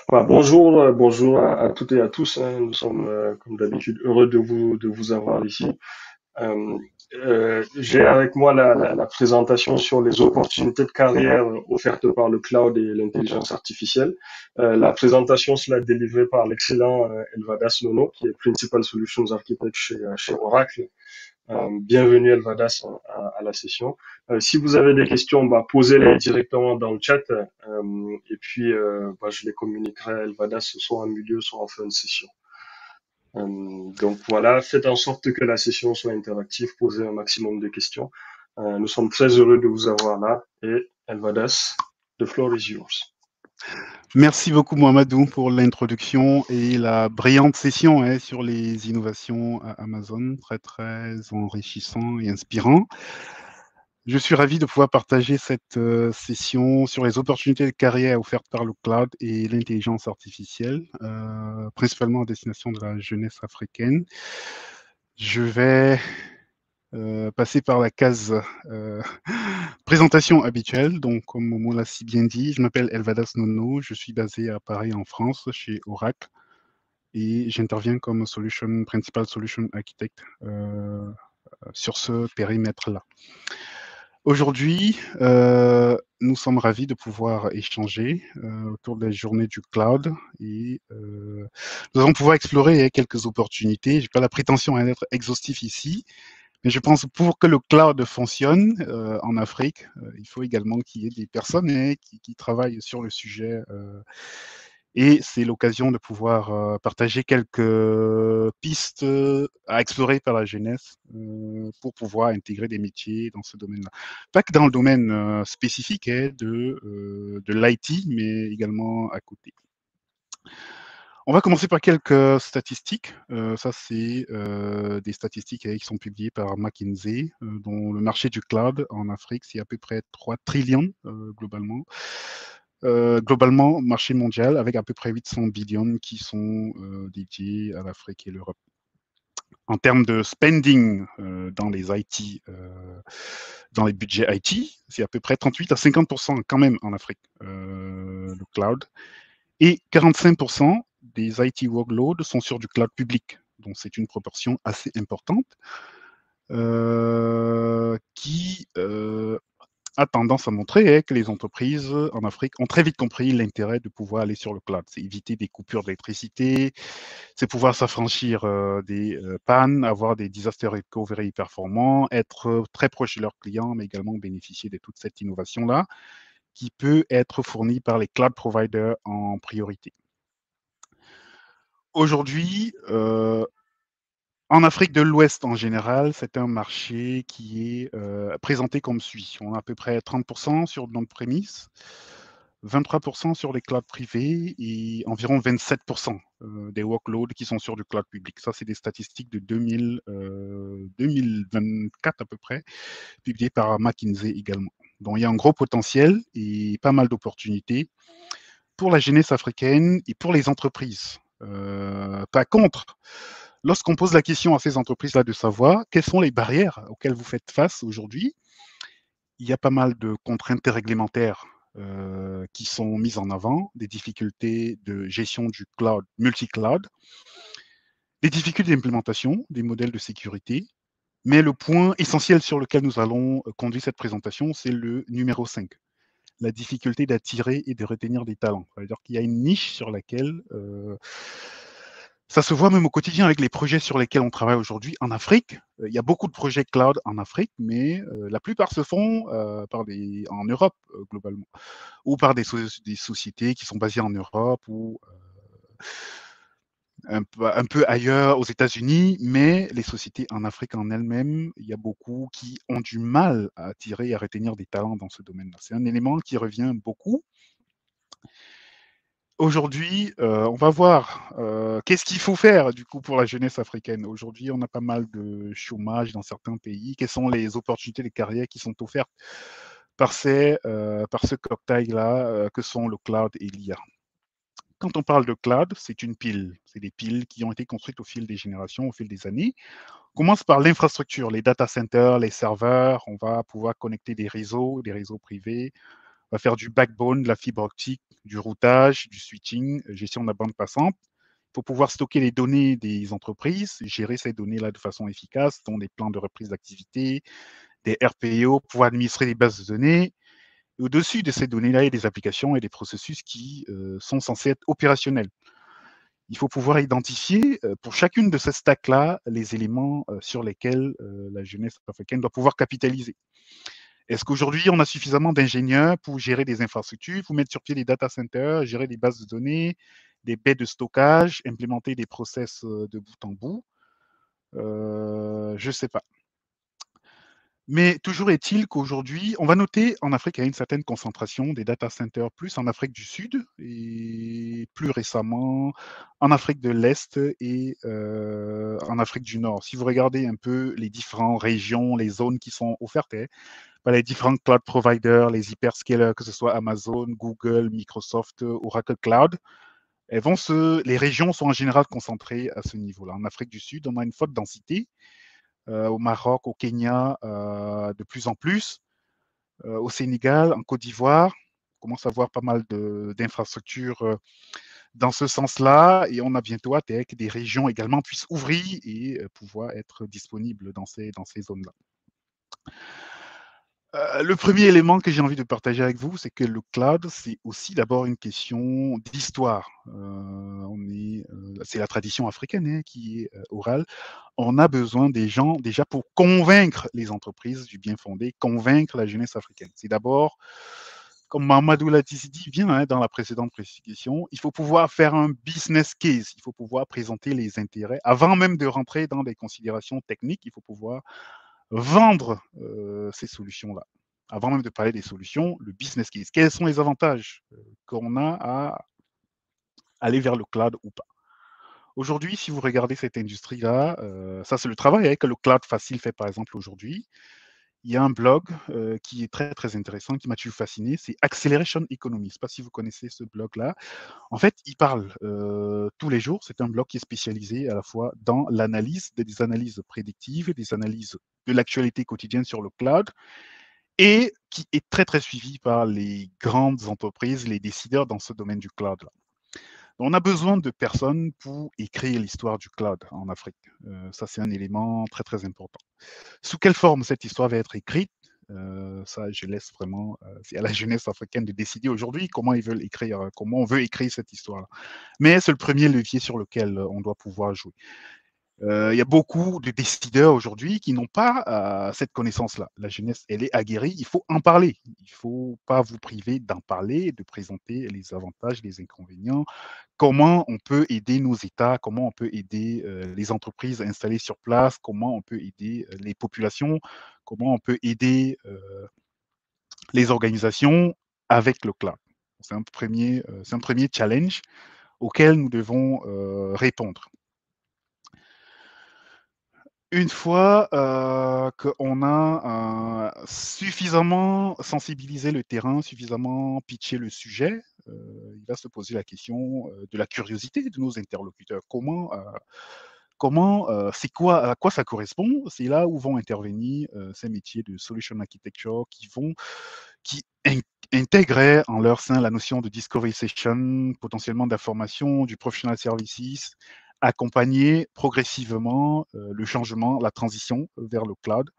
Bonjour, bonjour à toutes et à tous, hein. Nous sommes, comme d'habitude, heureux de vous avoir ici. Euh, j'ai avec moi la présentation sur les opportunités de carrière offertes par le cloud et l'intelligence artificielle. La présentation sera délivrée par l'excellent Elvadas Nono, qui est Principal Solutions Architect chez Oracle. Bienvenue Elvadas à la session. Si vous avez des questions, posez-les directement dans le chat et puis je les communiquerai à Elvadas soit en milieu, soit en fin de session. Donc voilà, faites en sorte que la session soit interactive, posez un maximum de questions. Nous sommes très heureux de vous avoir là et Elvadas, the floor is yours. Merci beaucoup Mohamedou pour l'introduction et la brillante session sur les innovations à Amazon, très très enrichissant et inspirant. Je suis ravi de pouvoir partager cette session sur les opportunités de carrière offertes par le cloud et l'intelligence artificielle, principalement à destination de la jeunesse africaine. Je vais passer par la case présentation habituelle. Donc, comme Momo l'a si bien dit, je m'appelle Elvadas Nono, je suis basé à Paris en France chez Oracle et j'interviens comme Principal Solution Architect sur ce périmètre-là. Aujourd'hui, nous sommes ravis de pouvoir échanger autour des journées du cloud et nous allons pouvoir explorer quelques opportunités. Je n'ai pas la prétention d'être exhaustif ici, mais je pense que pour que le cloud fonctionne en Afrique, il faut également qu'il y ait des personnes qui travaillent sur le sujet. Et c'est l'occasion de pouvoir partager quelques pistes à explorer par la jeunesse pour pouvoir intégrer des métiers dans ce domaine-là. Pas que dans le domaine spécifique de l'IT, mais également à côté. On va commencer par quelques statistiques. Ça, c'est des statistiques qui sont publiées par McKinsey, dont le marché du cloud en Afrique, c'est à peu près 3 trillions globalement. Globalement, marché mondial, avec à peu près 800 billions qui sont dédiés à l'Afrique et l'Europe. En termes de spending dans les IT, dans les budgets IT, c'est à peu près 38 à 50% quand même en Afrique, le cloud. Et 45% des IT workloads sont sur du cloud public. Donc, c'est une proportion assez importante qui a tendance à montrer que les entreprises en Afrique ont très vite compris l'intérêt de pouvoir aller sur le cloud. C'est éviter des coupures d'électricité, c'est pouvoir s'affranchir des pannes, avoir des disaster recovery performants, être très proche de leurs clients, mais également bénéficier de toute cette innovation-là qui peut être fournie par les cloud providers en priorité. Aujourd'hui, en Afrique de l'Ouest en général, c'est un marché qui est présenté comme suit. On a à peu près 30% sur notre prémisse, 23% sur les clouds privés et environ 27% des workloads qui sont sur du cloud public. Ça, c'est des statistiques de 2024 à peu près, publiées par McKinsey également. Donc, il y a un gros potentiel et pas mal d'opportunités pour la jeunesse africaine et pour les entreprises. Par contre, lorsqu'on pose la question à ces entreprises-là de savoir quelles sont les barrières auxquelles vous faites face aujourd'hui, il y a pas mal de contraintes réglementaires qui sont mises en avant, des difficultés de gestion du cloud, multi-cloud, des difficultés d'implémentation des modèles de sécurité. Mais le point essentiel sur lequel nous allons conduire cette présentation, c'est le numéro 5, la difficulté d'attirer et de retenir des talents. C'est-à-dire qu'il y a une niche sur laquelle ça se voit même au quotidien avec les projets sur lesquels on travaille aujourd'hui en Afrique. Il y a beaucoup de projets cloud en Afrique, mais la plupart se font en Europe globalement, ou par des sociétés qui sont basées en Europe ou un peu ailleurs aux États-Unis, mais les sociétés en Afrique en elles-mêmes, il y a beaucoup qui ont du mal à attirer et à retenir des talents dans ce domaine-là. C'est un élément qui revient beaucoup. Aujourd'hui, on va voir qu'est-ce qu'il faut faire du coup pour la jeunesse africaine. Aujourd'hui, on a pas mal de chômage dans certains pays. Quelles sont les opportunités de carrière qui sont offertes par ce cocktail-là que sont le cloud et l'IA? Quand on parle de cloud, c'est une pile. C'est des piles qui ont été construites au fil des générations, au fil des années. On commence par l'infrastructure, les data centers, les serveurs. On va pouvoir connecter des réseaux privés, va faire du backbone, de la fibre optique, du routage, du switching, gestion de la bande passante. Il faut pouvoir stocker les données des entreprises, gérer ces données-là de façon efficace, dont des plans de reprise d'activité, des RPO, pouvoir administrer les bases de données. Et au-dessus de ces données-là, il y a des applications et des processus qui sont censés être opérationnels. Il faut pouvoir identifier pour chacune de ces stacks-là les éléments sur lesquels la jeunesse africaine doit pouvoir capitaliser. Est-ce qu'aujourd'hui, on a suffisamment d'ingénieurs pour gérer des infrastructures, pour mettre sur pied des data centers, gérer des bases de données, des baies de stockage, implémenter des process de bout en bout? Je ne sais pas. Mais toujours est-il qu'aujourd'hui, on va noter en Afrique, il y a une certaine concentration des data centers, plus en Afrique du Sud et plus récemment en Afrique de l'Est et en Afrique du Nord. Si vous regardez un peu les différentes régions, les zones qui sont offertes par les différents cloud providers, les hyperscalers, que ce soit Amazon, Google, Microsoft, Oracle Cloud, les régions sont en général concentrées à ce niveau-là. En Afrique du Sud, on a une forte densité. Au Maroc, au Kenya, de plus en plus, au Sénégal, en Côte d'Ivoire. On commence à voir pas mal d'infrastructures dans ce sens-là, et on a bientôt hâte que des régions également puissent ouvrir et pouvoir être disponibles dans ces zones-là. Le premier élément que j'ai envie de partager avec vous, c'est que le cloud, c'est aussi d'abord une question d'histoire. C'est la tradition africaine qui est orale. On a besoin des gens déjà pour convaincre les entreprises du bien fondé, convaincre la jeunesse africaine. C'est d'abord, comme Mamadou l'a dit bien dans la précédente précision, il faut pouvoir faire un business case, il faut pouvoir présenter les intérêts. Avant même de rentrer dans des considérations techniques, il faut pouvoir vendre ces solutions-là. Avant même de parler des solutions, le business case. Quels sont les avantages qu'on a à aller vers le cloud ou pas? Aujourd'hui, si vous regardez cette industrie-là, ça c'est le travail que le cloud facile fait par exemple aujourd'hui. Il y a un blog qui est très très intéressant, qui m'a toujours fasciné, c'est Acceleration Economy. Je ne sais pas si vous connaissez ce blog-là. En fait, il parle tous les jours. C'est un blog qui est spécialisé à la fois dans l'analyse, des analyses prédictives, des analyses de l'actualité quotidienne sur le cloud, et qui est très très suivi par les grandes entreprises, les décideurs dans ce domaine du cloud-là. On a besoin de personnes pour écrire l'histoire du cloud en Afrique. Ça, c'est un élément très, très important. Sous quelle forme cette histoire va être écrite? Ça, je laisse vraiment, c'est à la jeunesse africaine de décider aujourd'hui comment ils veulent écrire, comment on veut écrire cette histoire-là. Mais c'est le premier levier sur lequel on doit pouvoir jouer. Il y a beaucoup de décideurs aujourd'hui qui n'ont pas cette connaissance-là. La jeunesse, elle est aguerrie, il faut en parler. Il ne faut pas vous priver d'en parler, de présenter les avantages, les inconvénients, comment on peut aider nos États, comment on peut aider les entreprises installées sur place, comment on peut aider les populations, comment on peut aider les organisations avec le cloud. C'est un premier challenge auquel nous devons répondre. Une fois qu'on a suffisamment sensibilisé le terrain, suffisamment pitché le sujet, il va se poser la question de la curiosité de nos interlocuteurs. C'est quoi, à quoi ça correspond? C'est là où vont intervenir ces métiers de solution architecture qui intégreraient en leur sein la notion de discovery session, potentiellement d'information, du professional services, accompagner progressivement le changement, la transition vers le cloud,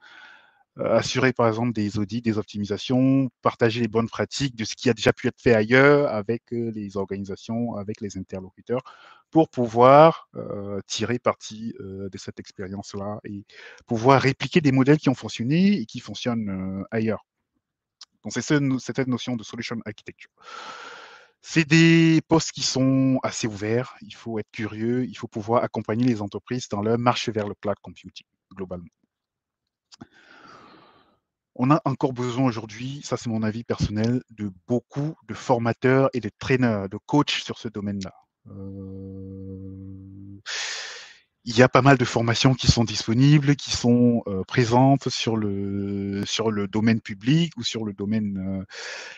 assurer par exemple des audits, des optimisations, partager les bonnes pratiques de ce qui a déjà pu être fait ailleurs avec les organisations, avec les interlocuteurs, pour pouvoir tirer parti de cette expérience-là et pouvoir répliquer des modèles qui ont fonctionné et qui fonctionnent ailleurs. Donc c'est cette notion de solution architecture. C'est des postes qui sont assez ouverts, il faut être curieux, il faut pouvoir accompagner les entreprises dans leur marche vers le cloud computing, globalement. On a encore besoin aujourd'hui, ça c'est mon avis personnel, de beaucoup de formateurs et de traîneurs, de coachs sur ce domaine-là. Il y a pas mal de formations qui sont disponibles, qui sont présentes sur le domaine public ou sur le domaine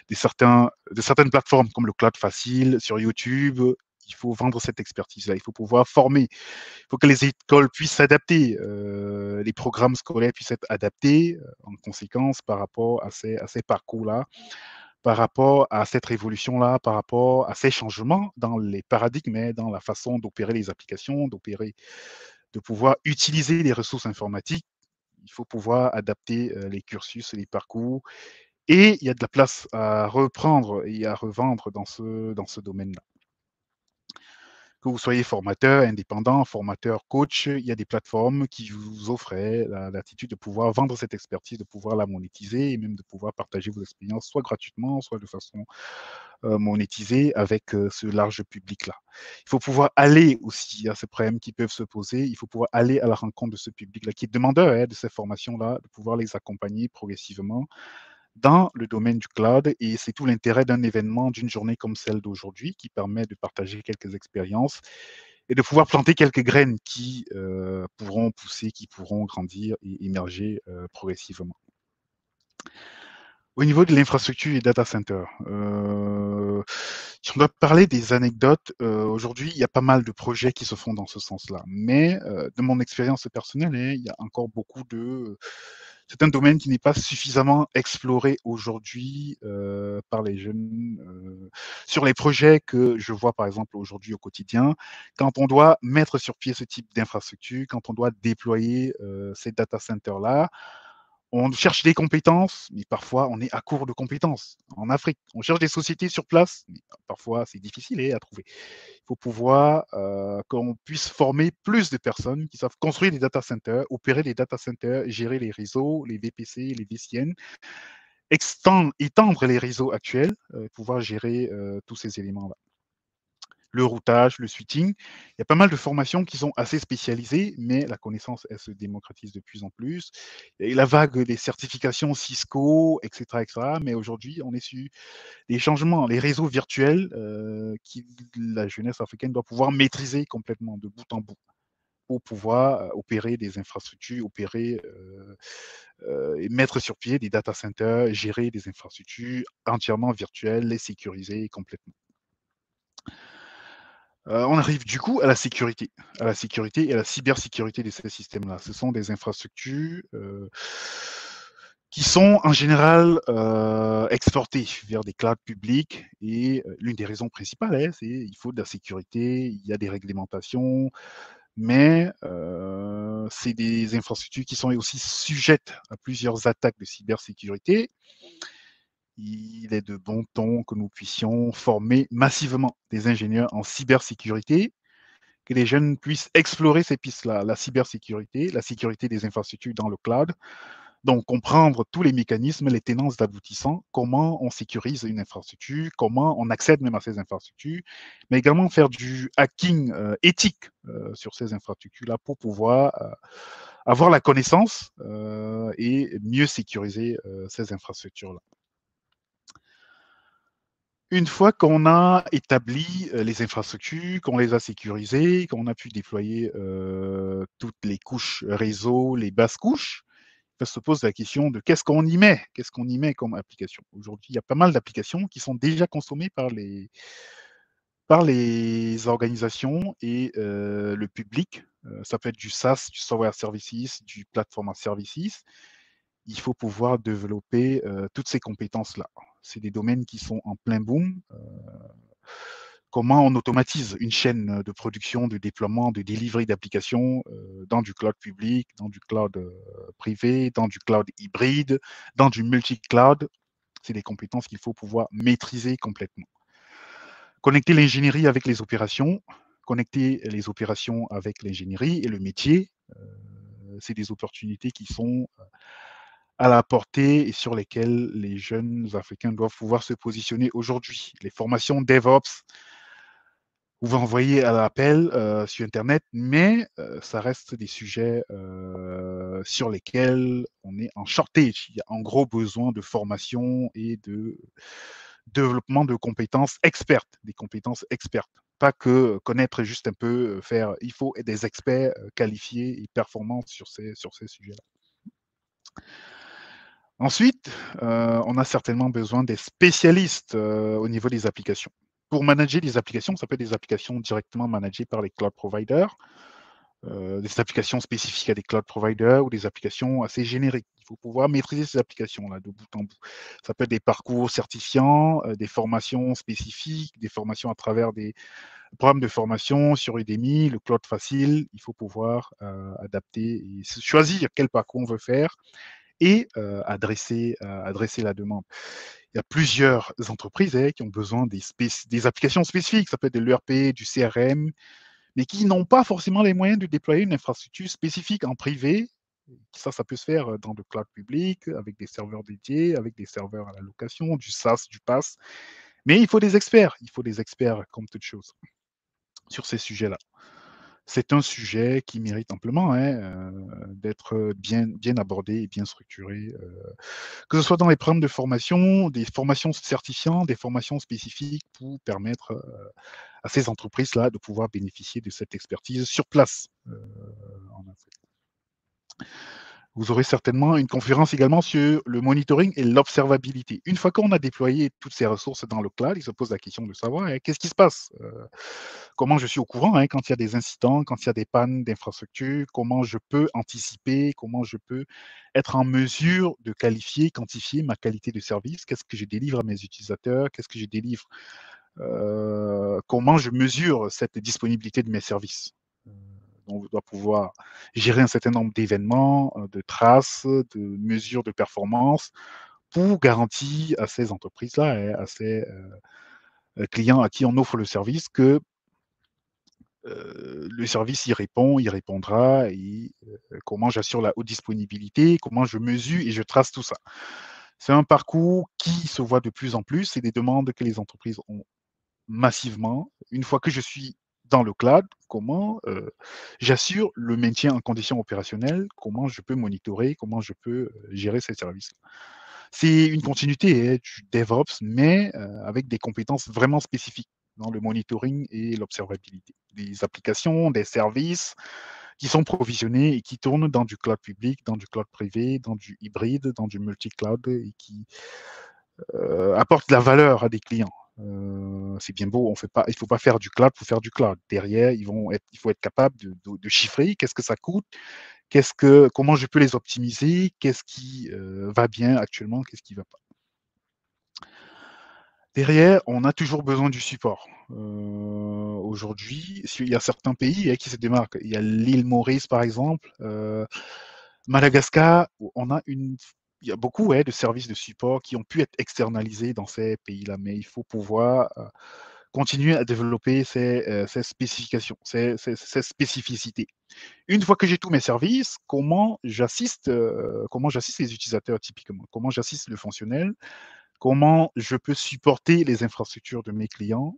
de certaines plateformes comme le Cloud Facile, sur YouTube. Il faut vendre cette expertise-là, il faut pouvoir former, il faut que les écoles puissent s'adapter, les programmes scolaires puissent être adaptés en conséquence par rapport à ces parcours-là, par rapport à cette révolution-là, par rapport à ces changements dans les paradigmes, et dans la façon d'opérer les applications, de pouvoir utiliser les ressources informatiques. Il faut pouvoir adapter les cursus, les parcours, et il y a de la place à reprendre et à revendre dans ce domaine-là. Que vous soyez formateur, indépendant, formateur, coach, il y a des plateformes qui vous offrent l'attitude de pouvoir vendre cette expertise, de pouvoir la monétiser et même de pouvoir partager vos expériences, soit gratuitement, soit de façon monétisée avec ce large public-là. Il faut pouvoir aller aussi à ces problèmes qui peuvent se poser, il faut pouvoir aller à la rencontre de ce public-là qui est demandeur de ces formations-là, de pouvoir les accompagner progressivement dans le domaine du cloud, et c'est tout l'intérêt d'un événement, d'une journée comme celle d'aujourd'hui, qui permet de partager quelques expériences et de pouvoir planter quelques graines qui pourront pousser, qui pourront grandir et émerger progressivement. Au niveau de l'infrastructure et data center, si on doit parler des anecdotes, aujourd'hui, il y a pas mal de projets qui se font dans ce sens-là. Mais de mon expérience personnelle, il y a encore beaucoup de... C'est un domaine qui n'est pas suffisamment exploré aujourd'hui par les jeunes. Sur les projets que je vois, par exemple, aujourd'hui au quotidien, quand on doit mettre sur pied ce type d'infrastructure, quand on doit déployer ces data centers-là, on cherche des compétences, mais parfois on est à court de compétences. En Afrique, on cherche des sociétés sur place, mais parfois c'est difficile à trouver. Il faut pouvoir qu'on puisse former plus de personnes qui savent construire des data centers, opérer des data centers, gérer les réseaux, les VPC, les VCN, étendre les réseaux actuels, pouvoir gérer tous ces éléments-là. Le routage, le switching. Il y a pas mal de formations qui sont assez spécialisées, mais la connaissance, elle se démocratise de plus en plus. Et la vague des certifications Cisco, etc., etc. Mais aujourd'hui, on est sur les changements, les réseaux virtuels que la jeunesse africaine doit pouvoir maîtriser complètement de bout en bout pour pouvoir opérer des infrastructures, opérer et mettre sur pied des data centers, gérer des infrastructures entièrement virtuelles, les sécuriser complètement. On arrive du coup à la sécurité et à la cybersécurité de ces systèmes-là. Ce sont des infrastructures qui sont en général exportées vers des clouds publics, et l'une des raisons principales, c'est il faut de la sécurité, il y a des réglementations, mais c'est des infrastructures qui sont aussi sujettes à plusieurs attaques de cybersécurité. Il est de bon ton que nous puissions former massivement des ingénieurs en cybersécurité, que les jeunes puissent explorer ces pistes-là, la cybersécurité, la sécurité des infrastructures dans le cloud, donc comprendre tous les mécanismes, les tenants d'aboutissants, comment on sécurise une infrastructure, comment on accède même à ces infrastructures, mais également faire du hacking éthique sur ces infrastructures-là pour pouvoir avoir la connaissance et mieux sécuriser ces infrastructures-là. Une fois qu'on a établi les infrastructures, qu'on les a sécurisées, qu'on a pu déployer toutes les couches réseau, les basses couches, se pose la question de qu'est-ce qu'on y met, comme application. Aujourd'hui, il y a pas mal d'applications qui sont déjà consommées par les organisations et le public. Ça peut être du SaaS, du Software Services, du Platform as Services. Il faut pouvoir développer toutes ces compétences-là. C'est des domaines qui sont en plein boom. Comment on automatise une chaîne de production, de déploiement, de delivery d'applications dans du cloud public, dans du cloud privé, dans du cloud hybride, dans du multi-cloud. C'est des compétences qu'il faut pouvoir maîtriser complètement. Connecter l'ingénierie avec les opérations, connecter les opérations avec l'ingénierie et le métier, c'est des opportunités qui sont à la portée et sur lesquelles les jeunes Africains doivent pouvoir se positionner aujourd'hui. Les formations DevOps, vous envoyer à l'appel sur Internet, mais ça reste des sujets sur lesquels on est en shortage. Il y a en gros besoin de formation et de développement de compétences expertes, des compétences expertes. Pas que connaître juste un peu, faire. Il faut des experts qualifiés et performants sur ces sujets-là. Ensuite, on a certainement besoin des spécialistes au niveau des applications. Pour manager des applications, ça peut être des applications directement managées par les cloud providers. des applications spécifiques à des cloud providers ou des applications assez génériques. Il faut pouvoir maîtriser ces applications-là de bout en bout. Ça peut être des parcours certifiants, des formations spécifiques, des formations à travers des programmes de formation sur Udemy, le cloud facile. Il faut pouvoir adapter et choisir quel parcours on veut faire et adresser la demande. Il y a plusieurs entreprises qui ont besoin des applications spécifiques. Ça peut être de l'ERP, du CRM, mais qui n'ont pas forcément les moyens de déployer une infrastructure spécifique en privé. Ça peut se faire dans le cloud public, avec des serveurs dédiés, avec des serveurs à la location, du SaaS, du PaaS. Mais il faut des experts comme toute chose sur ces sujets-là. C'est un sujet qui mérite amplement d'être bien abordé et bien structuré, que ce soit dans les programmes de formation, des formations certifiantes, des formations spécifiques pour permettre à ces entreprises-là de pouvoir bénéficier de cette expertise sur place en Afrique. Vous aurez certainement une conférence également sur le monitoring et l'observabilité. Une fois qu'on a déployé toutes ces ressources dans le cloud, il se pose la question de savoir qu'est-ce qui se passe, comment je suis au courant quand il y a des incidents, quand il y a des pannes d'infrastructure, comment je peux anticiper, comment je peux être en mesure de qualifier, quantifier ma qualité de service, qu'est-ce que je délivre à mes utilisateurs, qu'est-ce que je délivre, comment je mesure cette disponibilité de mes services. On doit pouvoir gérer un certain nombre d'événements, de traces, de mesures de performance pour garantir à ces entreprises-là et à ces clients à qui on offre le service que le service y répond, il répondra, et comment j'assure la haute disponibilité, comment je mesure et je trace tout ça. C'est un parcours qui se voit de plus en plus, c'est des demandes que les entreprises ont massivement. Une fois que je suis dans le cloud, comment j'assure le maintien en condition opérationnelle, comment je peux monitorer, comment je peux gérer ces services. C'est une continuité du DevOps, mais avec des compétences vraiment spécifiques dans le monitoring et l'observabilité. Des applications, des services qui sont provisionnés et qui tournent dans du cloud public, dans du cloud privé, dans du hybride, dans du multi-cloud et qui apportent de la valeur à des clients. C'est bien beau, il ne faut pas faire du cloud pour faire du cloud. Derrière, il faut être capable de chiffrer qu'est-ce que ça coûte, comment je peux les optimiser, qu'est-ce qui va bien actuellement, qu'est-ce qui ne va pas. Derrière, on a toujours besoin du support. Aujourd'hui, il y a certains pays qui se démarquent. Il y a l'île Maurice, par exemple, Madagascar, il y a beaucoup de services de support qui ont pu être externalisés dans ces pays-là, mais il faut pouvoir continuer à développer ces spécifications, ces spécificités. Une fois que j'ai tous mes services, comment j'assiste les utilisateurs typiquement, comment j'assiste le fonctionnel, comment je peux supporter les infrastructures de mes clients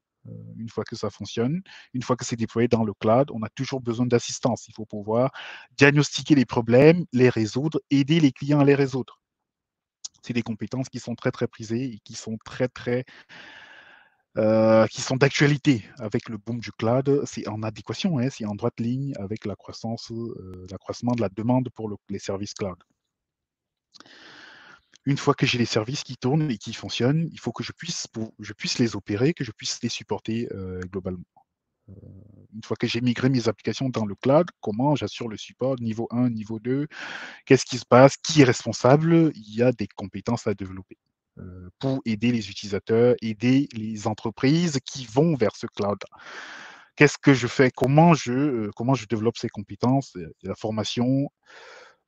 une fois que ça fonctionne, une fois que c'est déployé dans le cloud, on a toujours besoin d'assistance. Il faut pouvoir diagnostiquer les problèmes, les résoudre, aider les clients à les résoudre. C'est des compétences qui sont très, très prisées et qui sont qui sont d'actualité avec le boom du cloud. C'est en adéquation, c'est en droite ligne avec l'accroissement de la demande pour les services cloud. Une fois que j'ai les services qui tournent et qui fonctionnent, il faut que je puisse les opérer, que je puisse les supporter globalement. Une fois que j'ai migré mes applications dans le cloud, comment j'assure le support niveau 1, niveau 2, qu'est-ce qui se passe, qui est responsable, il y a des compétences à développer pour aider les utilisateurs, aider les entreprises qui vont vers ce cloud. Qu'est-ce que je fais, comment je développe ces compétences, la formation,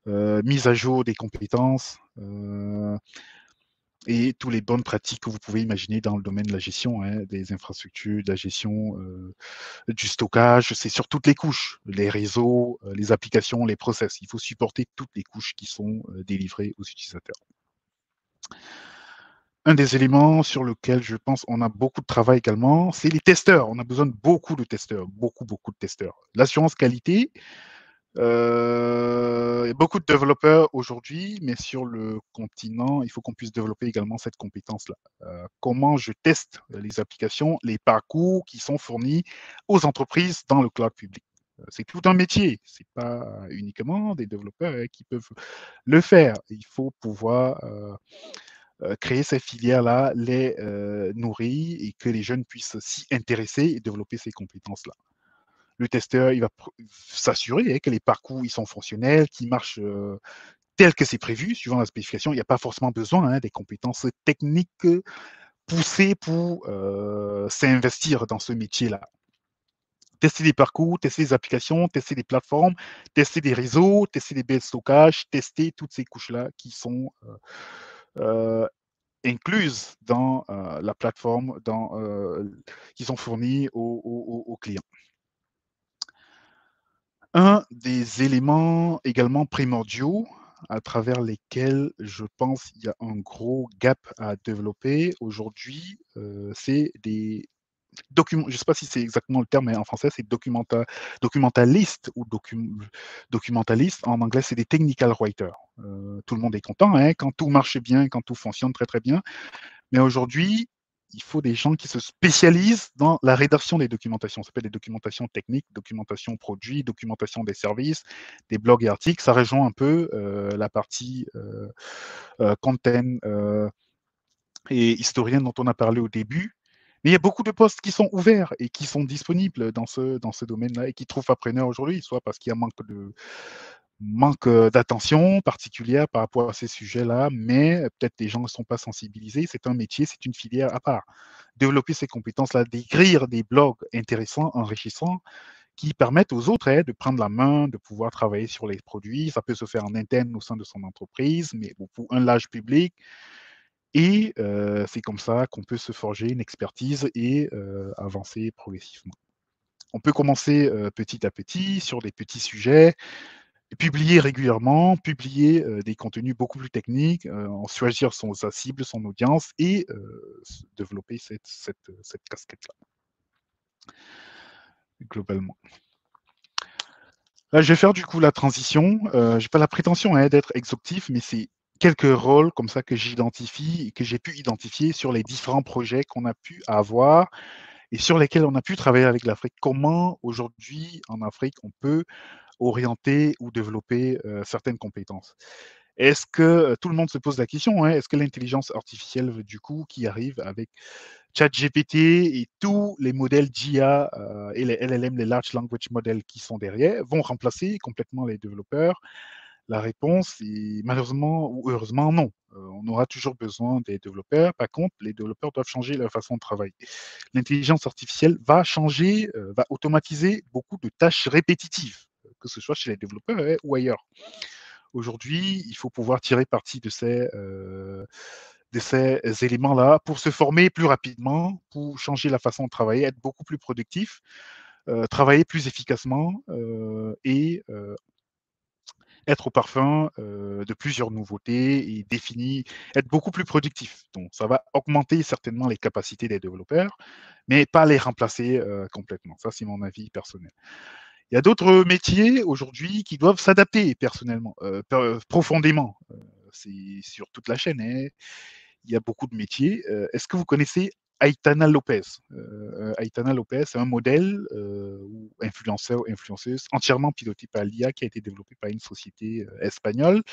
mise à jour des compétences, et toutes les bonnes pratiques que vous pouvez imaginer dans le domaine de la gestion des infrastructures, de la gestion du stockage, c'est sur toutes les couches, les réseaux, les applications, les process. Il faut supporter toutes les couches qui sont délivrées aux utilisateurs. Un des éléments sur lequel je pense on a beaucoup de travail également, c'est les testeurs. On a besoin de beaucoup de testeurs, beaucoup de testeurs. L'assurance qualité, beaucoup de développeurs aujourd'hui, mais sur le continent, il faut qu'on puisse développer également cette compétence-là. Comment je teste les applications, les parcours qui sont fournis aux entreprises dans le cloud public. C'est tout un métier, c'est pas uniquement des développeurs qui peuvent le faire. Il faut pouvoir créer ces filières-là, les nourrir et que les jeunes puissent s'y intéresser et développer ces compétences-là. Le testeur, il va s'assurer que les parcours ils sont fonctionnels, qu'ils marchent tel que c'est prévu, suivant la spécification. Il n'y a pas forcément besoin des compétences techniques poussées pour s'investir dans ce métier-là. Tester des parcours, tester des applications, tester des plateformes, tester des réseaux, tester des baies de stockage, tester toutes ces couches-là qui sont incluses dans la plateforme qui sont fournies aux clients. Un des éléments également primordiaux à travers lesquels je pense il y a un gros gap à développer aujourd'hui, c'est des documents. Je ne sais pas si c'est exactement le terme, mais en français, c'est documentaliste ou documentaliste. En anglais, c'est des technical writers. Tout le monde est content quand tout marche bien, quand tout fonctionne très très bien. Mais aujourd'hui, il faut des gens qui se spécialisent dans la rédaction des documentations. Ça s'appelle des documentations techniques, documentation produit, documentation des services, des blogs et articles. Ça rejoint un peu la partie content et historienne dont on a parlé au début. Mais il y a beaucoup de postes qui sont ouverts et qui sont disponibles dans ce domaine-là et qui trouvent pas preneur aujourd'hui, soit parce qu'il y a manque d'attention particulière par rapport à ces sujets-là, mais peut-être les gens ne sont pas sensibilisés. C'est un métier, c'est une filière à part. Développer ces compétences-là, d'écrire des blogs intéressants, enrichissants, qui permettent aux autres de prendre la main, de pouvoir travailler sur les produits. Ça peut se faire en interne au sein de son entreprise, mais pour un large public. Et c'est comme ça qu'on peut se forger une expertise et avancer progressivement. On peut commencer petit à petit sur des petits sujets, publier régulièrement, publier des contenus beaucoup plus techniques, en choisir sa cible, son audience et développer cette casquette-là, globalement. Là, je vais faire du coup la transition. Je n'ai pas la prétention d'être exhaustif, mais c'est quelques rôles comme ça que j'identifie et que j'ai pu identifier sur les différents projets qu'on a pu avoir et sur lesquels on a pu travailler avec l'Afrique. Comment aujourd'hui en Afrique on peut orienter ou développer certaines compétences. Est-ce que tout le monde se pose la question, est-ce que l'intelligence artificielle, du coup, qui arrive avec ChatGPT et tous les modèles d'IA et les LLM, les Large Language Models qui sont derrière, vont remplacer complètement les développeurs? La réponse est malheureusement ou heureusement non. On aura toujours besoin des développeurs. Par contre, les développeurs doivent changer leur façon de travailler. L'intelligence artificielle va changer, va automatiser beaucoup de tâches répétitives, que ce soit chez les développeurs ou ailleurs. Aujourd'hui, il faut pouvoir tirer parti de ces éléments-là pour se former plus rapidement, pour changer la façon de travailler, être beaucoup plus productif, travailler plus efficacement et être au parfum de plusieurs nouveautés et définir, être beaucoup plus productif. Donc, ça va augmenter certainement les capacités des développeurs, mais pas les remplacer complètement. Ça, c'est mon avis personnel. Il y a d'autres métiers aujourd'hui qui doivent s'adapter personnellement, profondément. C'est sur toute la chaîne. Il y a beaucoup de métiers. Est-ce que vous connaissez Aitana Lopez? Aitana Lopez, c'est un modèle ou influenceur ou influenceuse entièrement piloté par l'IA qui a été développé par une société espagnole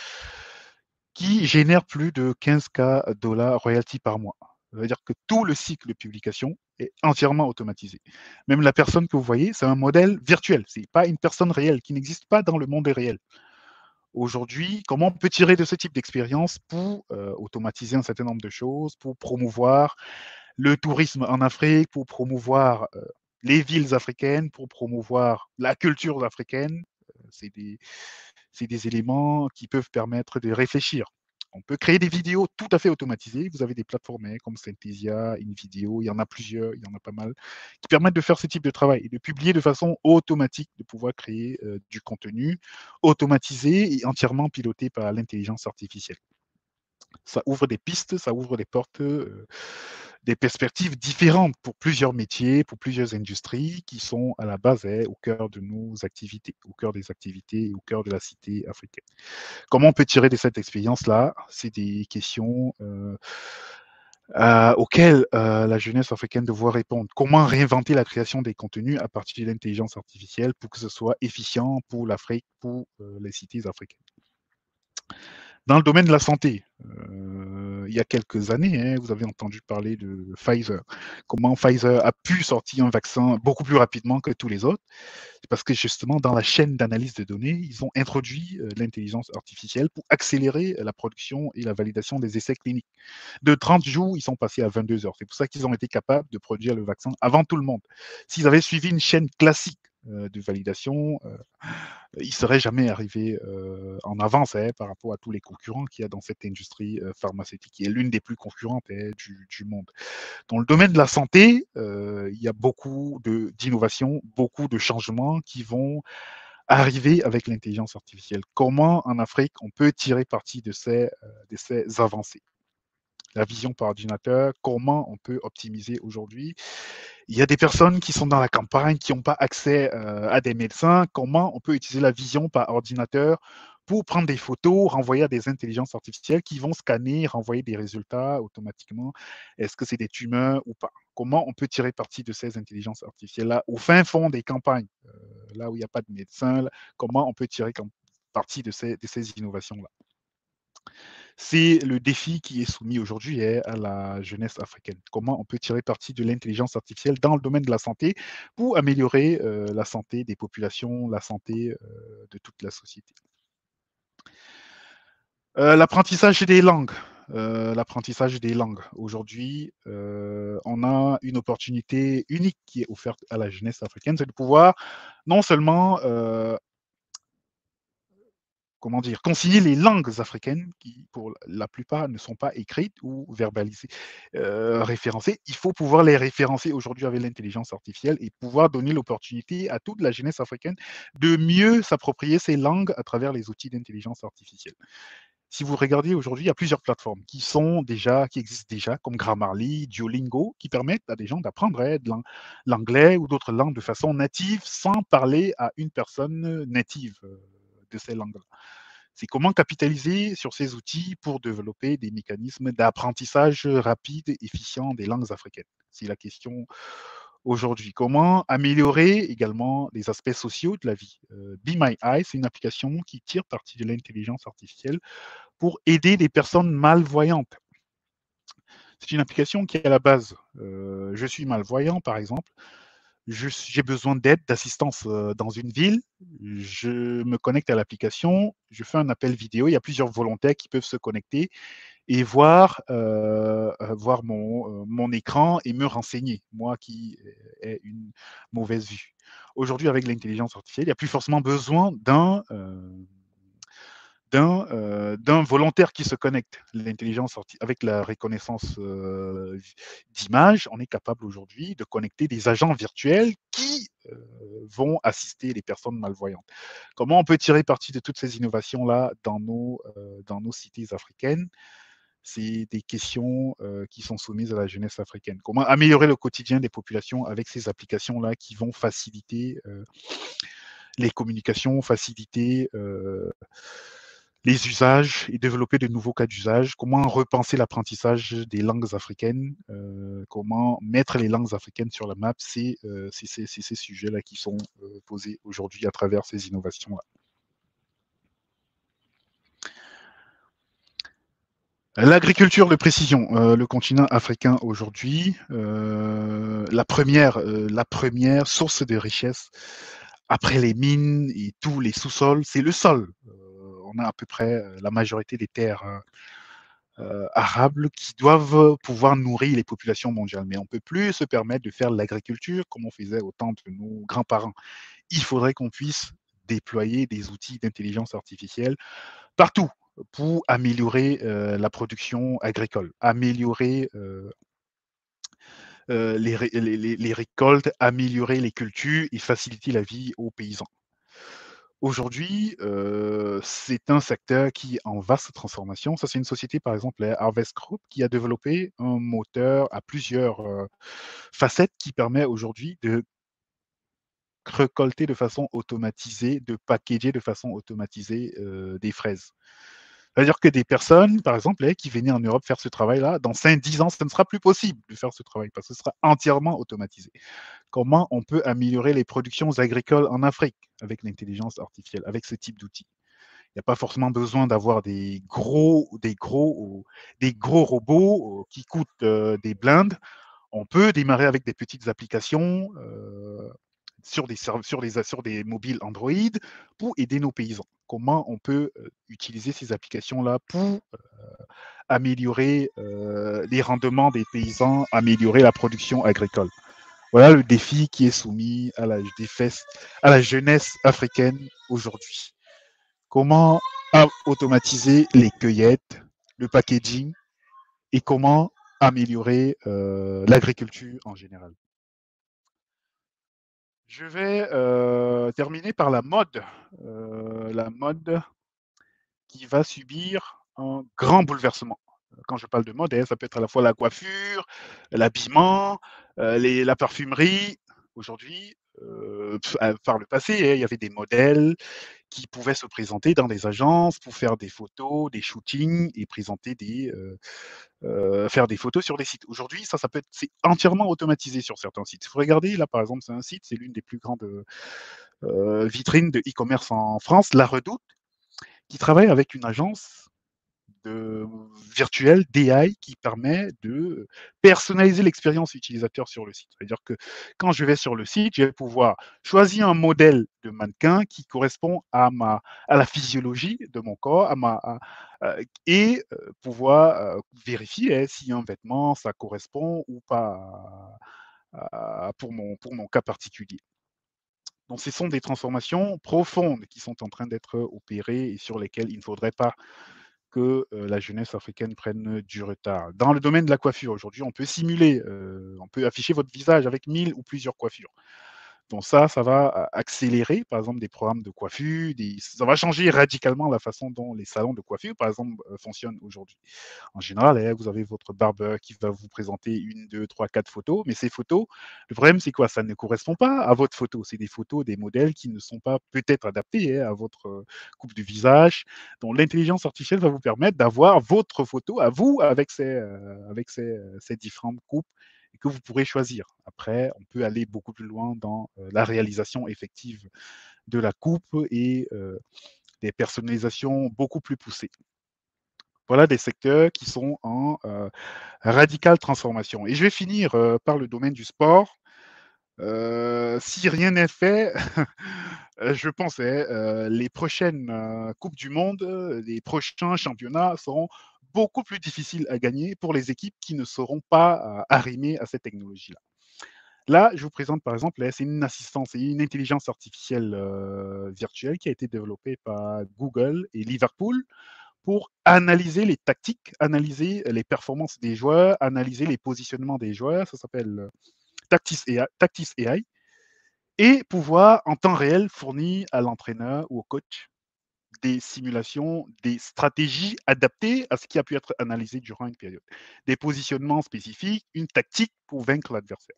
qui génère plus de 15K dollars royalties par mois. Ça veut dire que tout le cycle de publication est entièrement automatisé. Même la personne que vous voyez, c'est un modèle virtuel. Ce n'est pas une personne réelle qui n'existe pas dans le monde réel. Aujourd'hui, comment on peut tirer de ce type d'expérience pour automatiser un certain nombre de choses, pour promouvoir le tourisme en Afrique, pour promouvoir les villes africaines, pour promouvoir la culture africaine? C'est des éléments qui peuvent permettre de réfléchir. On peut créer des vidéos tout à fait automatisées. Vous avez des plateformes comme Synthesia, InVideo, il y en a plusieurs, il y en a pas mal, qui permettent de faire ce type de travail et de publier de façon automatique, de pouvoir créer du contenu automatisé et entièrement piloté par l'intelligence artificielle. Ça ouvre des pistes, ça ouvre des portes, des perspectives différentes pour plusieurs métiers, pour plusieurs industries qui sont à la base au cœur de nos activités, au cœur des activités et au cœur de la cité africaine. Comment on peut tirer de cette expérience-là? C'est des questions auxquelles la jeunesse africaine doit répondre. Comment réinventer la création des contenus à partir de l'intelligence artificielle pour que ce soit efficient pour l'Afrique, pour les cités africaines? Dans le domaine de la santé, il y a quelques années, hein, vous avez entendu parler de Pfizer. Comment Pfizer a pu sortir un vaccin beaucoup plus rapidement que tous les autres? C'est parce que justement, dans la chaîne d'analyse de données, ils ont introduit l'intelligence artificielle pour accélérer la production et la validation des essais cliniques. De 30 jours, ils sont passés à 22 heures. C'est pour ça qu'ils ont été capables de produire le vaccin avant tout le monde. S'ils avaient suivi une chaîne classique de validation, ils ne seraient jamais arrivés en avance par rapport à tous les concurrents qu'il y a dans cette industrie pharmaceutique, qui est l'une des plus concurrentes du monde. Dans le domaine de la santé, il y a beaucoup d'innovations, beaucoup de changements qui vont arriver avec l'intelligence artificielle. Comment en Afrique on peut tirer parti de ces avancées? La vision par ordinateur, comment on peut optimiser aujourd'hui. Il y a des personnes qui sont dans la campagne, qui n'ont pas accès à des médecins. Comment on peut utiliser la vision par ordinateur pour prendre des photos, renvoyer à des intelligences artificielles qui vont scanner, renvoyer des résultats automatiquement. Est-ce que c'est des tumeurs ou pas? Comment on peut tirer parti de ces intelligences artificielles-là au fin fond des campagnes, là où il n'y a pas de médecin, là, comment on peut tirer parti de ces innovations-là? C'est le défi qui est soumis aujourd'hui à la jeunesse africaine. Comment on peut tirer parti de l'intelligence artificielle dans le domaine de la santé pour améliorer la santé des populations, la santé de toute la société. L'apprentissage des langues. L'apprentissage des langues. Aujourd'hui, on a une opportunité unique qui est offerte à la jeunesse africaine, c'est de pouvoir non seulement comment dire, consigner les langues africaines qui, pour la plupart, ne sont pas écrites ou verbalisées, référencées. Il faut pouvoir les référencer aujourd'hui avec l'intelligence artificielle et pouvoir donner l'opportunité à toute la jeunesse africaine de mieux s'approprier ces langues à travers les outils d'intelligence artificielle. Si vous regardez aujourd'hui, il y a plusieurs plateformes qui existent déjà, comme Grammarly, Duolingo, qui permettent à des gens d'apprendre l'anglais ou d'autres langues de façon native sans parler à une personne native de ces langues-là. C'est comment capitaliser sur ces outils pour développer des mécanismes d'apprentissage rapide et efficient des langues africaines. C'est la question aujourd'hui. Comment améliorer également les aspects sociaux de la vie? Be My Eye, c'est une application qui tire parti de l'intelligence artificielle pour aider les personnes malvoyantes. C'est une application qui est à la base, je suis malvoyant par exemple, j'ai besoin d'aide, d'assistance dans une ville, je me connecte à l'application, je fais un appel vidéo, il y a plusieurs volontaires qui peuvent se connecter et voir mon écran et me renseigner, moi qui ai une mauvaise vue. Aujourd'hui, avec l'intelligence artificielle, il n'y a plus forcément besoin d'un volontaire qui se connecte. Avec la reconnaissance d'image, on est capable aujourd'hui de connecter des agents virtuels qui vont assister les personnes malvoyantes. Comment on peut tirer parti de toutes ces innovations-là dans nos cités africaines? C'est des questions qui sont soumises à la jeunesse africaine. Comment améliorer le quotidien des populations avec ces applications-là qui vont faciliter les communications, faciliter les usages et développer de nouveaux cas d'usage, comment repenser l'apprentissage des langues africaines, comment mettre les langues africaines sur la map, c'est ces sujets-là qui sont posés aujourd'hui à travers ces innovations-là. L'agriculture de précision, le continent africain aujourd'hui, la première source de richesse après les mines et tous les sous-sols, c'est le sol. On a à peu près la majorité des terres arables qui doivent pouvoir nourrir les populations mondiales. Mais on ne peut plus se permettre de faire l'agriculture comme on faisait au temps de nos grands-parents. Il faudrait qu'on puisse déployer des outils d'intelligence artificielle partout pour améliorer la production agricole, améliorer les récoltes, améliorer les cultures et faciliter la vie aux paysans. Aujourd'hui, c'est un secteur qui est en vaste transformation. Ça, c'est une société, par exemple, la Harvest Group, qui a développé un moteur à plusieurs facettes qui permet aujourd'hui de récolter de façon automatisée, de packager de façon automatisée des fraises. C'est-à-dire que des personnes, par exemple, qui venaient en Europe faire ce travail-là, dans 5-10 ans, ce ne sera plus possible de faire ce travail parce que ce sera entièrement automatisé. Comment on peut améliorer les productions agricoles en Afrique avec l'intelligence artificielle, avec ce type d'outils? Il n'y a pas forcément besoin d'avoir des gros robots qui coûtent des blindes. On peut démarrer avec des petites applications sur des mobiles Android pour aider nos paysans. Comment on peut utiliser ces applications-là pour améliorer les rendements des paysans, améliorer la production agricole. Voilà le défi qui est soumis à la jeunesse africaine aujourd'hui. Comment automatiser les cueillettes, le packaging et comment améliorer l'agriculture en général. Je vais terminer par la mode qui va subir un grand bouleversement. Quand je parle de mode, ça peut être à la fois la coiffure, l'habillement, la parfumerie. Aujourd'hui, par le passé, il y avait des modèles qui pouvaient se présenter dans des agences pour faire des photos, des shootings et faire des photos sur des sites. Aujourd'hui, c'est entièrement automatisé sur certains sites. Il faut regarder, là par exemple, c'est un site, c'est l'une des plus grandes vitrines de e-commerce en France, La Redoute, qui travaille avec une agence virtuelle d'AI qui permet de personnaliser l'expérience utilisateur sur le site. C'est-à-dire que quand je vais sur le site, je vais pouvoir choisir un modèle de mannequin qui correspond à la physiologie de mon corps, et pouvoir vérifier si un vêtement ça correspond ou pas pour mon cas particulier. Donc, ce sont des transformations profondes qui sont en train d'être opérées et sur lesquelles il ne faudrait pas que la jeunesse africaine prenne du retard. Dans le domaine de la coiffure, aujourd'hui, on peut simuler, on peut afficher votre visage avec 1000 ou plusieurs coiffures. Donc ça va accélérer, par exemple, des programmes de coiffure, ça va changer radicalement la façon dont les salons de coiffure, par exemple, fonctionnent aujourd'hui. En général, vous avez votre barbeur qui va vous présenter une, deux, trois, quatre photos, mais ces photos, le problème, c'est quoi? Ça ne correspond pas à votre photo. C'est des photos, des modèles qui ne sont pas peut-être adaptés à votre coupe de visage. Donc l'intelligence artificielle va vous permettre d'avoir votre photo à vous avec ces différentes coupes et que vous pourrez choisir. Après, on peut aller beaucoup plus loin dans la réalisation effective de la coupe et des personnalisations beaucoup plus poussées. Voilà des secteurs qui sont en radicale transformation. Et je vais finir par le domaine du sport. Si rien n'est fait, je pense les prochaines Coupes du Monde, les prochains championnats seront beaucoup plus difficiles à gagner pour les équipes qui ne seront pas arrimées à cette technologie-là. Là, je vous présente par exemple, c'est une assistance et une intelligence artificielle virtuelle qui a été développée par Google et Liverpool pour analyser les tactiques, analyser les performances des joueurs, analyser les positionnements des joueurs. Ça s'appelle Tactis AI et pouvoir en temps réel fournir à l'entraîneur ou au coach des simulations, des stratégies adaptées à ce qui a pu être analysé durant une période. Des positionnements spécifiques, une tactique pour vaincre l'adversaire.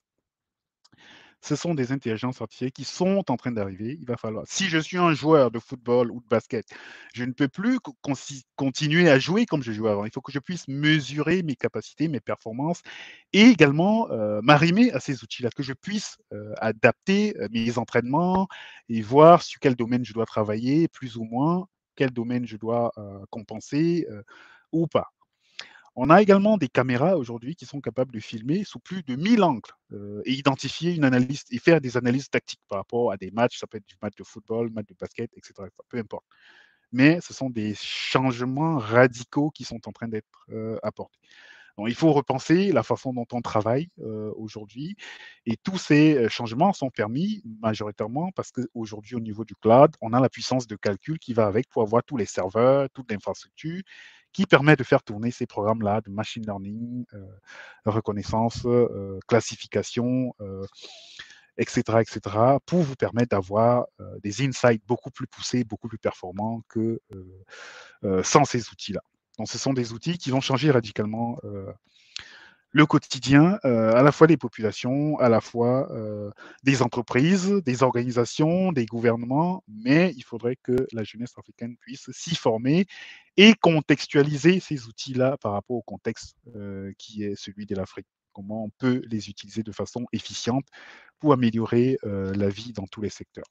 Ce sont des intelligences artificielles qui sont en train d'arriver. Il va falloir, si je suis un joueur de football ou de basket, je ne peux plus continuer à jouer comme je jouais avant. Il faut que je puisse mesurer mes capacités, mes performances et également m'arrimer à ces outils-là, que je puisse adapter mes entraînements et voir sur quel domaine je dois travailler, plus ou moins, quel domaine je dois compenser ou pas. On a également des caméras aujourd'hui qui sont capables de filmer sous plus de 1000 angles et identifier une analyse et faire des analyses tactiques par rapport à des matchs. Ça peut être du match de football, match de basket, etc. Peu importe. Mais ce sont des changements radicaux qui sont en train d'être apportés. Donc, il faut repenser la façon dont on travaille aujourd'hui. Et tous ces changements sont permis majoritairement parce qu'aujourd'hui, au niveau du cloud, on a la puissance de calcul qui va avec pour avoir tous les serveurs, toute l'infrastructure qui permet de faire tourner ces programmes-là de machine learning, reconnaissance, classification, etc., pour vous permettre d'avoir des insights beaucoup plus poussés, beaucoup plus performants que sans ces outils-là. Donc, ce sont des outils qui vont changer radicalement le quotidien, à la fois des populations, à la fois des entreprises, des organisations, des gouvernements, mais il faudrait que la jeunesse africaine puisse s'y former et contextualiser ces outils-là par rapport au contexte qui est celui de l'Afrique. Comment on peut les utiliser de façon efficiente pour améliorer la vie dans tous les secteurs.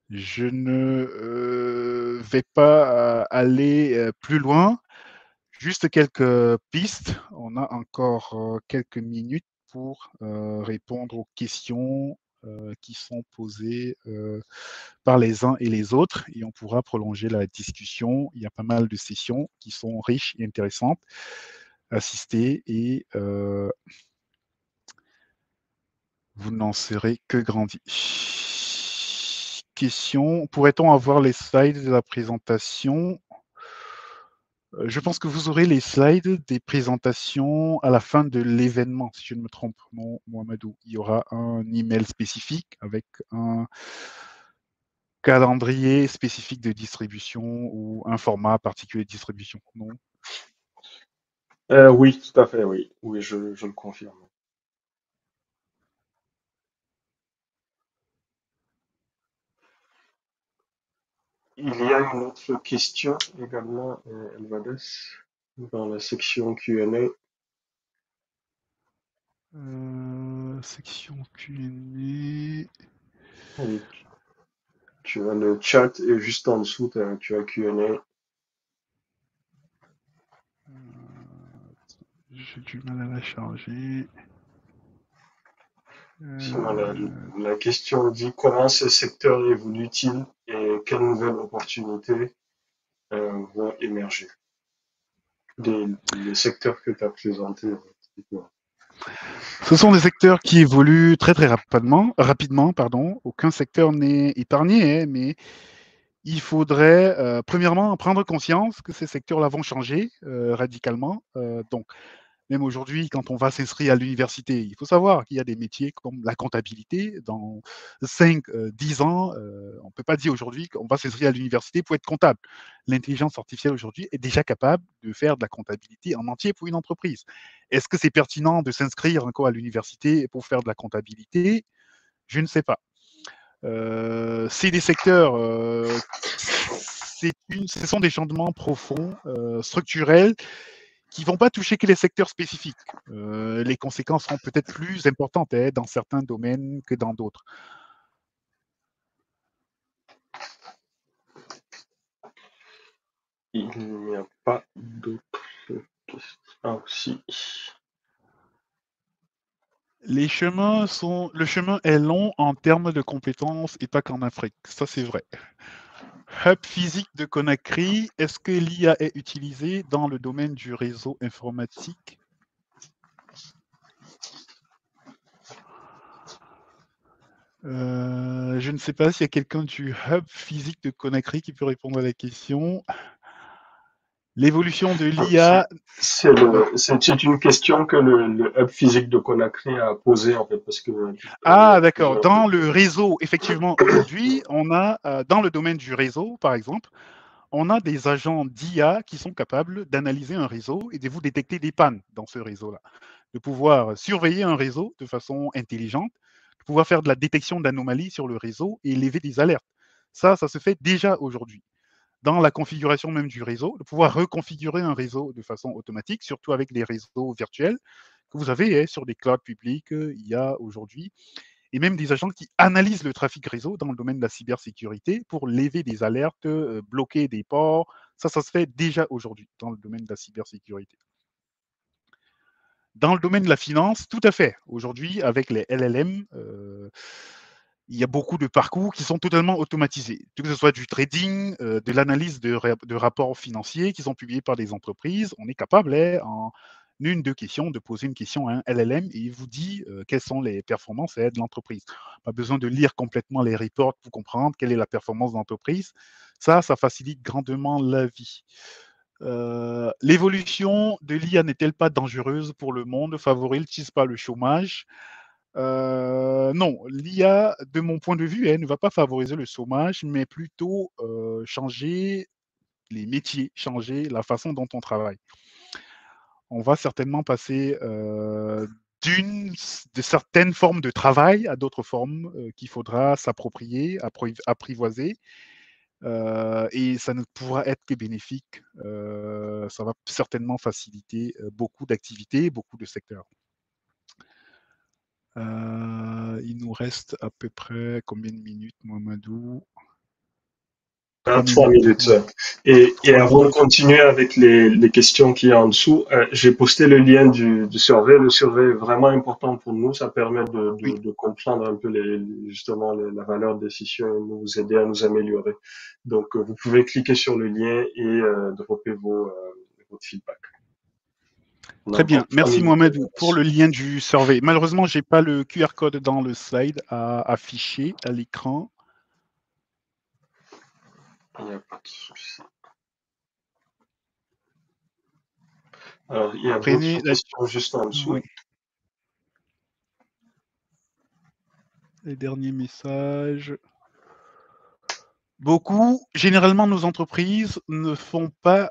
Je ne vais pas aller plus loin. Juste quelques pistes. On a encore quelques minutes pour répondre aux questions qui sont posées par les uns et les autres et on pourra prolonger la discussion. Il y a pas mal de sessions qui sont riches et intéressantes. Assister et vous n'en serez que grandi. Question, pourrait-on avoir les slides de la présentation? Je pense que vous aurez les slides des présentations à la fin de l'événement, si je ne me trompe, non, Mohamedou. Il y aura un email spécifique avec un calendrier spécifique de distribution ou un format particulier de distribution, non? Oui, tout à fait, oui. Oui, je le confirme. Il y a une autre question également, Elvades, dans la section Q&A. Section Q&A. Oui, tu as le chat et juste en dessous, tu as Q&A. J'ai du mal à la charger. Sinon, la question dit comment ce secteur évolue-t-il et quelles nouvelles opportunités vont émerger? Les secteurs que tu as présentés, typiquement. Ce sont des secteurs qui évoluent très très rapidement, pardon. Aucun secteur n'est épargné, hein, mais il faudrait premièrement prendre conscience que ces secteurs-là vont changer radicalement. Donc, même aujourd'hui, quand on va s'inscrire à l'université, il faut savoir qu'il y a des métiers comme la comptabilité. Dans 5, 10 ans, on ne peut pas dire aujourd'hui qu'on va s'inscrire à l'université pour être comptable. L'intelligence artificielle aujourd'hui est déjà capable de faire de la comptabilité en entier pour une entreprise. Est-ce que c'est pertinent de s'inscrire encore à l'université pour faire de la comptabilité? Je ne sais pas. C'est des secteurs, ce sont des changements profonds, structurels, qui vont pas toucher que les secteurs spécifiques. Les conséquences seront peut-être plus importantes hein, dans certains domaines que dans d'autres. Il n'y a pas d'autres questions. Ah, si. Le chemin est long en termes de compétences et pas qu'en Afrique. Ça, c'est vrai. Hub physique de Conakry, est-ce que l'IA est utilisée dans le domaine du réseau informatique? Je ne sais pas s'il y a quelqu'un du hub physique de Conakry qui peut répondre à la question. L'évolution de l'IA. C'est une question que le hub physique de Conakry a posée, en fait, parce que il y a Ah, d'accord. plusieurs. Dans le réseau, effectivement, aujourd'hui, on a, dans le domaine du réseau, par exemple, on a des agents d'IA qui sont capables d'analyser un réseau et de vous détecter des pannes dans ce réseau-là, de pouvoir surveiller un réseau de façon intelligente, de pouvoir faire de la détection d'anomalies sur le réseau et lever des alertes. Ça se fait déjà aujourd'hui. Dans la configuration même du réseau, de pouvoir reconfigurer un réseau de façon automatique, surtout avec des réseaux virtuels que vous avez sur des clouds publics, il y a aujourd'hui, et même des agents qui analysent le trafic réseau dans le domaine de la cybersécurité pour lever des alertes, bloquer des ports. Ça se fait déjà aujourd'hui dans le domaine de la cybersécurité. Dans le domaine de la finance, tout à fait. Aujourd'hui, avec les LLM, il y a beaucoup de parcours qui sont totalement automatisés, que ce soit du trading, de l'analyse de rapports financiers qui sont publiés par des entreprises. On est capable, en une, deux questions, de poser une question à un LLM et il vous dit quelles sont les performances de l'entreprise. Pas besoin de lire complètement les reports pour comprendre quelle est la performance de l'entreprise. Ça facilite grandement la vie. L'évolution de l'IA n'est-elle pas dangereuse pour le monde? Favorise pas le chômage? Non, l'IA, de mon point de vue, elle ne va pas favoriser le chômage, mais plutôt changer les métiers, changer la façon dont on travaille. On va certainement passer de certaines formes de travail à d'autres formes qu'il faudra s'approprier, apprivoiser, et ça ne pourra être que bénéfique. Ça va certainement faciliter beaucoup d'activités, beaucoup de secteurs. Il nous reste à peu près combien de minutes, Mohamedou? 3 3 minutes. minutes. Ouais. Et 3 avant de minutes. continuer avec les questions qu'il y a en dessous, j'ai posté le lien du survey. Le survey est vraiment important pour nous. Ça permet Oui. de comprendre un peu justement la valeur de décision et nous aider à nous améliorer. Donc, vous pouvez cliquer sur le lien et dropper votre feedback. On a Très encore bien. 3 Merci minutes de Mohamed pour le lien du survey. Malheureusement, j'ai pas le QR code dans le slide à afficher à l'écran. Il n'y a pas de souci. Alors, il y a d'autres Prenez la... questions juste en dessous. Oui, les derniers messages. Beaucoup, généralement, nos entreprises ne font pas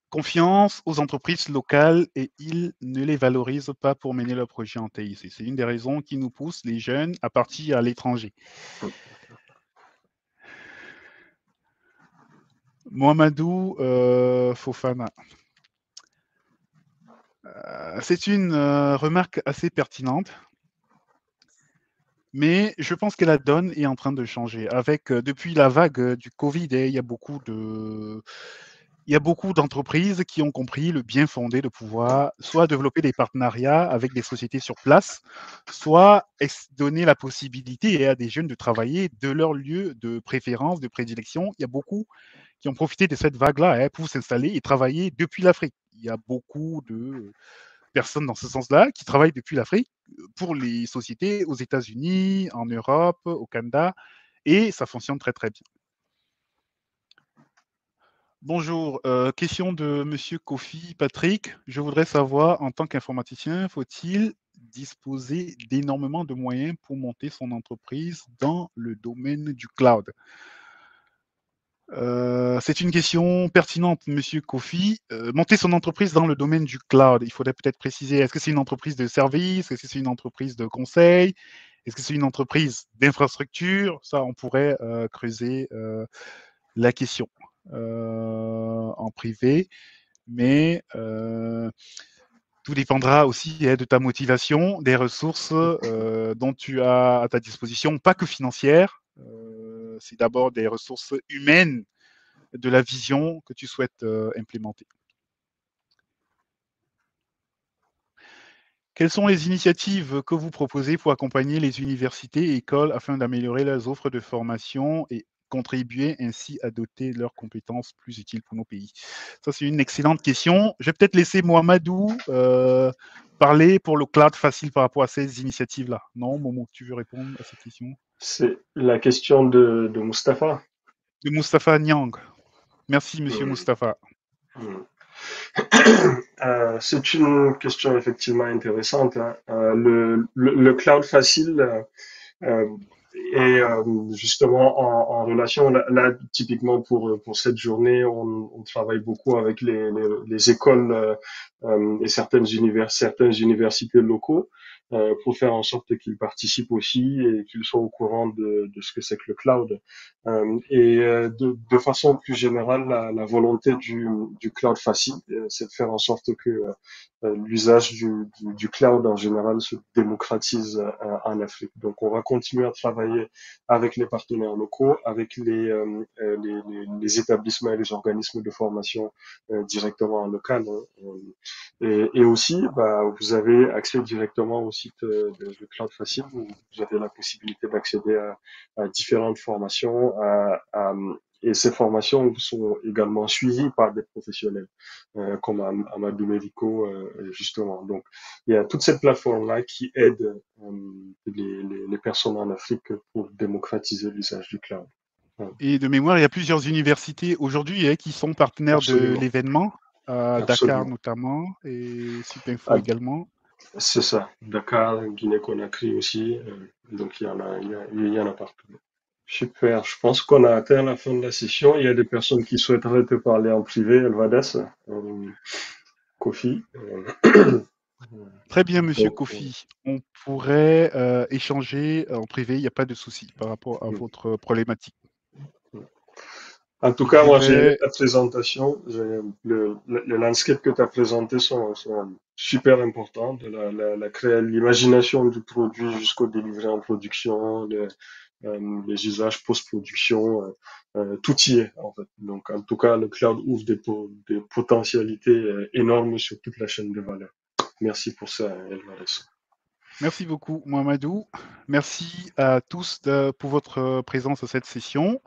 confiance aux entreprises locales et ils ne les valorisent pas pour mener leur projet en TIC. C'est une des raisons qui nous pousse les jeunes à partir à l'étranger. Mohamedou Fofana. C'est une remarque assez pertinente, mais je pense que la donne est en train de changer. Avec depuis la vague du Covid, il y a beaucoup d'entreprises qui ont compris le bien fondé de pouvoir soit développer des partenariats avec des sociétés sur place, soit donner la possibilité à des jeunes de travailler de leur lieu de préférence, de prédilection. Il y a beaucoup qui ont profité de cette vague-là pour s'installer et travailler depuis l'Afrique. Il y a beaucoup de personnes dans ce sens-là qui travaillent depuis l'Afrique pour les sociétés aux États-Unis, en Europe, au Canada, et ça fonctionne très très bien. Bonjour, question de Monsieur Kofi Patrick. Je voudrais savoir, en tant qu'informaticien, faut-il disposer d'énormément de moyens pour monter son entreprise dans le domaine du cloud? C'est une question pertinente, Monsieur Kofi. Monter son entreprise dans le domaine du cloud, il faudrait peut-être préciser, est-ce que c'est une entreprise de service? Est-ce que c'est une entreprise de conseil? Est-ce que c'est une entreprise d'infrastructure? Ça, on pourrait creuser la question en privé, mais tout dépendra aussi de ta motivation, des ressources dont tu as à ta disposition, pas que financières. C'est d'abord des ressources humaines de la vision que tu souhaites implémenter. Quelles sont les initiatives que vous proposez pour accompagner les universités et écoles afin d'améliorer leurs offres de formation et contribuer ainsi à doter leurs compétences plus utiles pour nos pays? Ça, c'est une excellente question. Je vais peut-être laisser Mohamedou parler pour le cloud facile par rapport à ces initiatives-là. Non, Momo, tu veux répondre à cette question? C'est la question de Mustapha. De Mustapha Niang. Merci, Monsieur Hmm. Mustapha. Hmm. C'est une question effectivement intéressante, hein. Le cloud facile euh, est justement en relation là, typiquement pour cette journée, on travaille beaucoup avec les écoles et certaines universités locaux pour faire en sorte qu'ils participent aussi et qu'ils soient au courant de ce que c'est que le cloud. De façon plus générale, la volonté du cloud facile, c'est de faire en sorte que l'usage du cloud en général se démocratise en Afrique. Donc, on va continuer à travailler avec les partenaires locaux, avec les établissements et les organismes de formation directement en local, hein. Et aussi, bah, vous avez accès directement au site de Cloud Facile où vous avez la possibilité d'accéder à différentes formations, et ces formations sont également suivies par des professionnels comme Amadou Medico, justement. Donc, il y a toute cette plateforme-là qui aide les personnes en Afrique pour démocratiser l'usage du cloud. Ouais, Et de mémoire, il y a plusieurs universités aujourd'hui qui sont partenaires de absolument, l'événement, à Dakar absolument. notamment, et Supinfo Ah, également. c'est ça. Dakar, Guinée-Conakry aussi. Donc, il y en a partout. Super. Je pense qu'on a atteint la fin de la session. Il y a des personnes qui souhaiteraient te parler en privé, Elvades, Kofi. Très bien, Monsieur Donc, Kofi. On pourrait échanger en privé, il n'y a pas de souci par rapport à votre problématique. en tout Je cas, moi, j'ai aimé dirais, ta présentation. Le landscape que tu as présenté sont super importants. L'imagination du produit jusqu'au délivré en production, les usages post-production, tout y est en fait. Donc en tout cas, le cloud ouvre des potentialités énormes sur toute la chaîne de valeur. Merci pour ça, Elvares. Merci beaucoup, Mohamedou. Merci à tous pour votre présence à cette session,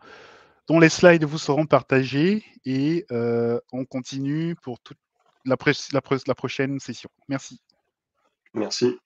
dont les slides vous seront partagés et on continue pour toute la prochaine session. Merci. Merci.